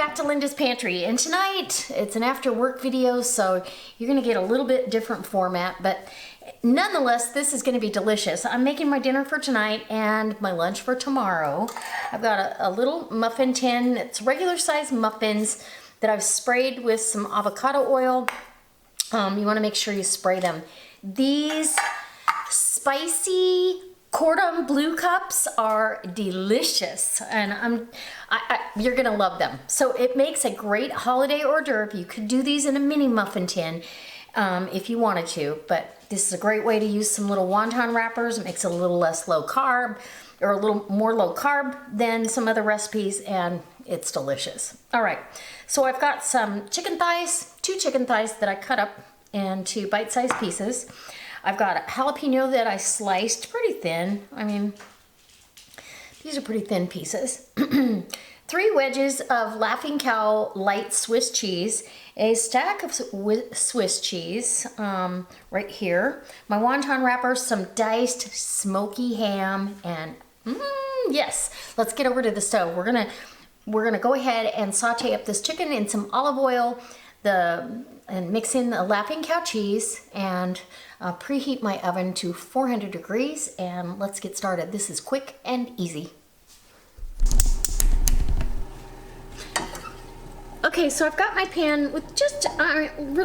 back to Linda's Pantry, and tonight it's an after work video, so you're gonna get a little bit different format, but nonetheless this is gonna be delicious. I'm making my dinner for tonight and my lunch for tomorrow. I've got a little muffin tin. It's regular size muffins that I've sprayed with some avocado oil. You wanna make sure you spray them. These spicy Cordon Bleu cups are delicious, and you're gonna love them. So it makes a great holiday hors d'oeuvre. You could do these in a mini muffin tin if you wanted to, but this is a great way to use some little wonton wrappers. It makes it a little less low carb, or a little more low carb than some other recipes, and it's delicious. All right, so I've got some chicken thighs, 2 chicken thighs that I cut up into bite-sized pieces. I've got a jalapeno that I sliced pretty thin. I mean, these are pretty thin pieces. 3 wedges of Laughing Cow light Swiss cheese, a stack of Swiss cheese right here, my wonton wrapper, some diced smoky ham, and yes, let's get over to the stove. We're gonna go ahead and saute up this chicken in some olive oil, and mix in the Laughing Cow cheese, and preheat my oven to 400 degrees, and let's get started. This is quick and easy. Okay, so I've got my pan with just,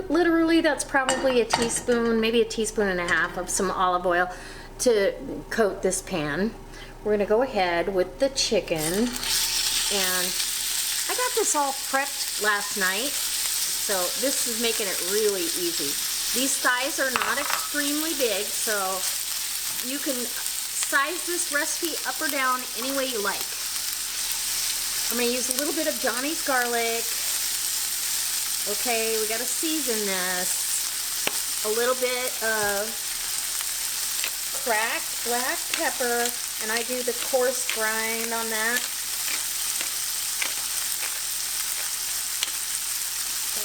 literally that's probably a teaspoon, maybe a teaspoon and a half of some olive oil to coat this pan. We're gonna go ahead with the chicken, and I got this all prepped last night, so this is making it really easy. These thighs are not extremely big, so you can size this recipe up or down any way you like. I'm going to use a little bit of Johnny's garlic. Okay, we got to season this. A little bit of cracked black pepper, and I do the coarse grind on that.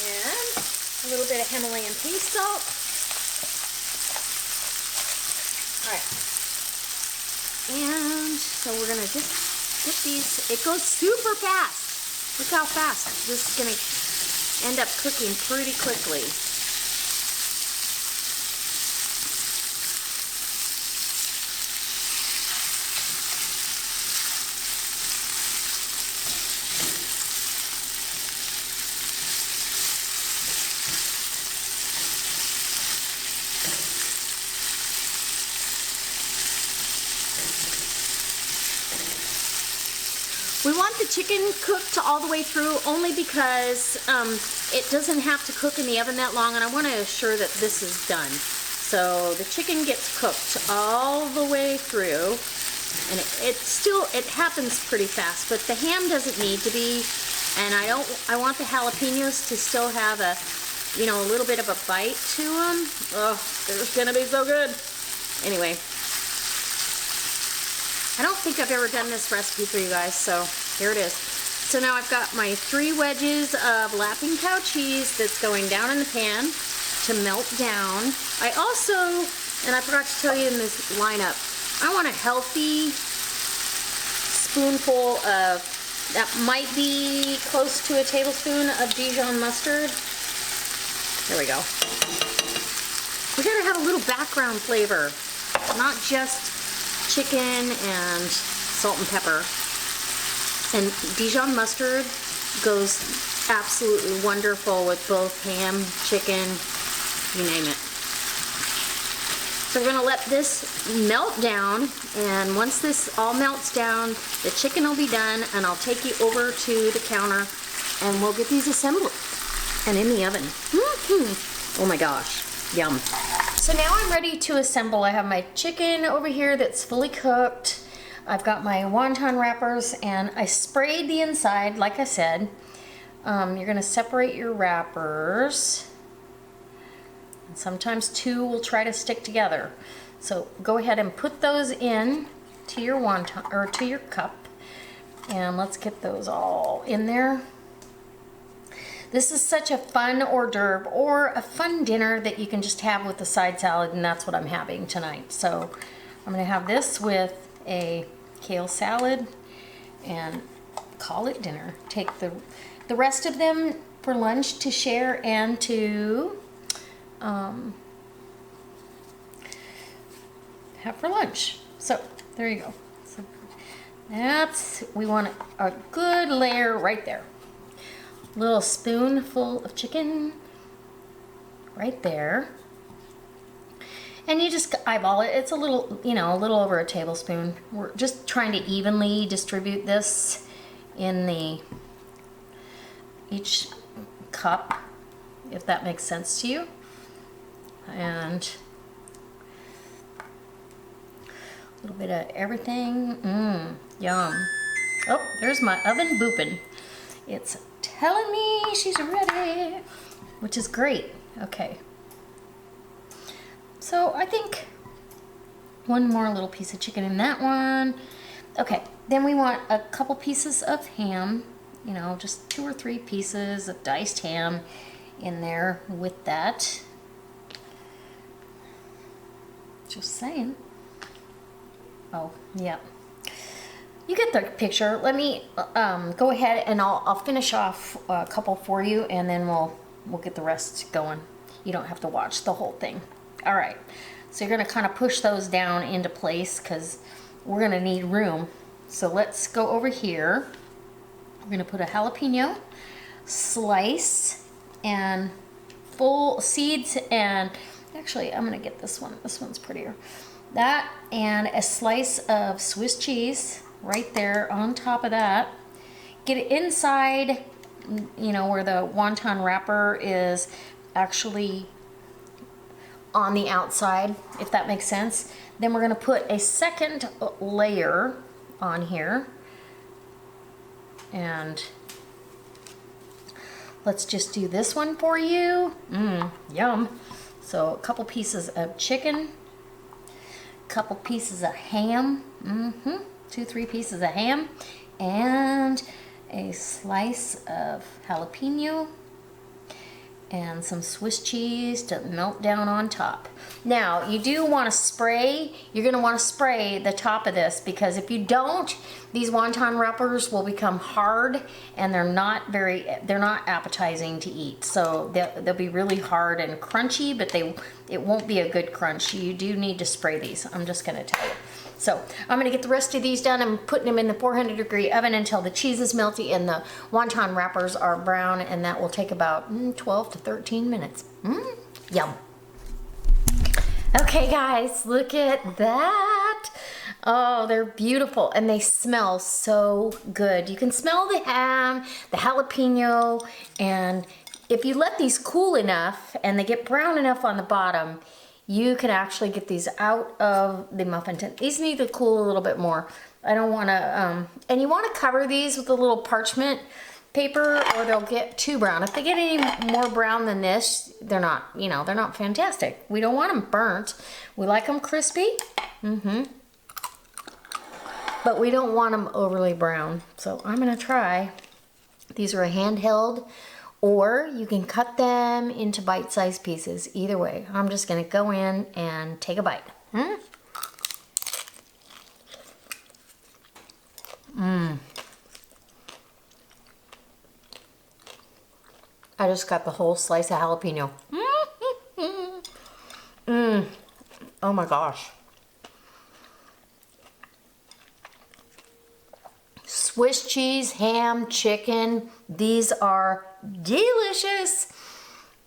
And a little bit of Himalayan pea salt. All right. And so we're gonna just get these, it goes super fast. Look how fast. This is gonna end up cooking pretty quickly. We want the chicken cooked all the way through only because it doesn't have to cook in the oven that long, and I want to assure that this is done. So the chicken gets cooked all the way through, and it happens pretty fast, but the ham doesn't need to be, and I want the jalapenos to still have a little bit of a bite to them. Oh, they're gonna be so good. Anyway, I don't think I've ever done this recipe for you guys, so here it is. So now I've got my 3 wedges of Laughing Cow cheese that's going down in the pan to melt down. I also, and I forgot to tell you in this lineup, I want a healthy spoonful of, that might be close to a tablespoon of Dijon mustard. There we go. We gotta have a little background flavor, not just chicken and salt and pepper. And Dijon mustard goes absolutely wonderful with both ham, chicken, you name it. So we're gonna let this melt down, and once this all melts down, the chicken will be done, and I'll take you over to the counter and we'll get these assembled and in the oven. Oh my gosh, yum. So now I'm ready to assemble. I have my chicken over here that's fully cooked. I've got my wonton wrappers, and I sprayed the inside, like I said. You're gonna separate your wrappers. And sometimes 2 will try to stick together. So go ahead and put those in to your wonton, or to your cup. And let's get those all in there. This is such a fun hors d'oeuvre, or a fun dinner that you can just have with a side salad, and that's what I'm having tonight. So I'm gonna have this with a kale salad and call it dinner. Take the the rest of them for lunch to share and to have for lunch. So there you go. So we want a good layer right there. Little spoonful of chicken right there. And you just eyeball it. It's a little, you know, a little over a tablespoon. We're just trying to evenly distribute this in each cup, if that makes sense to you. And a little bit of everything. Yum. Oh, there's my oven booping. It's telling me she's ready, which is great. Okay. So I think one more little piece of chicken in that one. Okay, then we want a couple pieces of ham, you know, just 2 or 3 pieces of diced ham in there with that. Just saying. Oh, yeah. You get the picture. Let me go ahead and I'll finish off a couple for you, and then we'll get the rest going. You don't have to watch the whole thing. All right, so you're gonna kind of push those down into place because we're gonna need room. So let's go over here. We're gonna put a jalapeno slice and full seeds, and actually I'm gonna get this one. This one's prettier. That and a slice of Swiss cheese right there on top of that. Get it inside, you know, where the wonton wrapper is actually on the outside, if that makes sense. Then we're gonna put a second layer on here. And let's just do this one for you. Yum. So a couple pieces of chicken, couple pieces of ham, 2-3 pieces of ham, and a slice of jalapeno, and some Swiss cheese to melt down on top. Now, you do want to spray, you're going to want to spray the top of this, because if you don't, these wonton wrappers will become hard and they're not appetizing to eat. So they'll be really hard and crunchy, but it won't be a good crunch. You do need to spray these, I'm just going to tell you. So I'm going to get the rest of these done. I'm putting them in the 400-degree oven until the cheese is melty and the wonton wrappers are brown, and that will take about 12 to 13 minutes. Yum. Okay guys, look at that. Oh, they're beautiful and they smell so good. You can smell the ham, the jalapeno, and if you let these cool enough and they get brown enough on the bottom, you can actually get these out of the muffin tin. These need to cool a little bit more. I don't want to, and you want to cover these with a little parchment paper or they'll get too brown. If they get any more brown than this, they're not, you know, they're not fantastic. We don't want them burnt. We like them crispy, but we don't want them overly brown. So I'm going to try. These are a handheld, or you can cut them into bite-sized pieces. Either way, I'm just gonna go in and take a bite. I just got the whole slice of jalapeno. Oh my gosh. Swiss cheese, ham, chicken, these are delicious.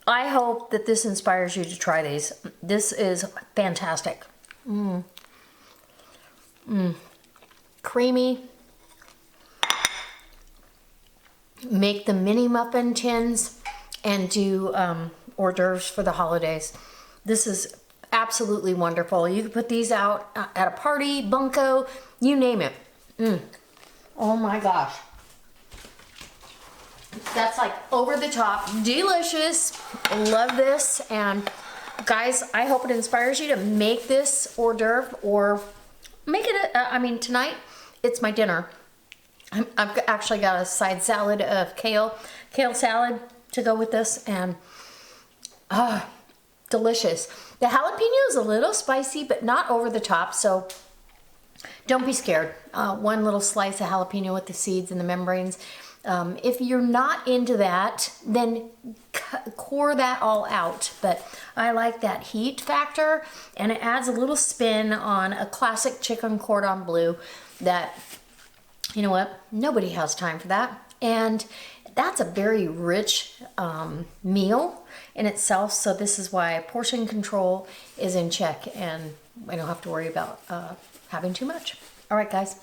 I hope that this inspires you to try these. This is fantastic. Creamy. Make the mini muffin tins and do hors d'oeuvres for the holidays. This is absolutely wonderful. You can put these out at a party, bunko, you name it. Oh my gosh. That's like over the top, delicious. Love this. And guys, I hope it inspires you to make this hors d'oeuvre, or make it, I mean, tonight it's my dinner. I've actually got a side salad of kale salad to go with this, and delicious. The jalapeno is a little spicy, but not over the top, so don't be scared. One little slice of jalapeno with the seeds and the membranes. If you're not into that, then core that all out. But I like that heat factor, and it adds a little spin on a classic chicken cordon bleu that, you know what, nobody has time for that. And that's a very rich meal in itself, so this is why portion control is in check and I don't have to worry about having too much. All right, guys,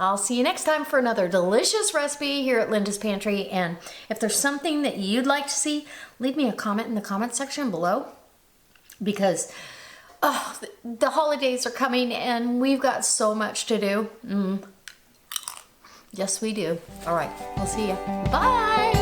I'll see you next time for another delicious recipe here at Linda's Pantry. And if there's something that you'd like to see, leave me a comment in the comment section below, because the holidays are coming and we've got so much to do. Yes, we do. All right, we'll see you. Bye.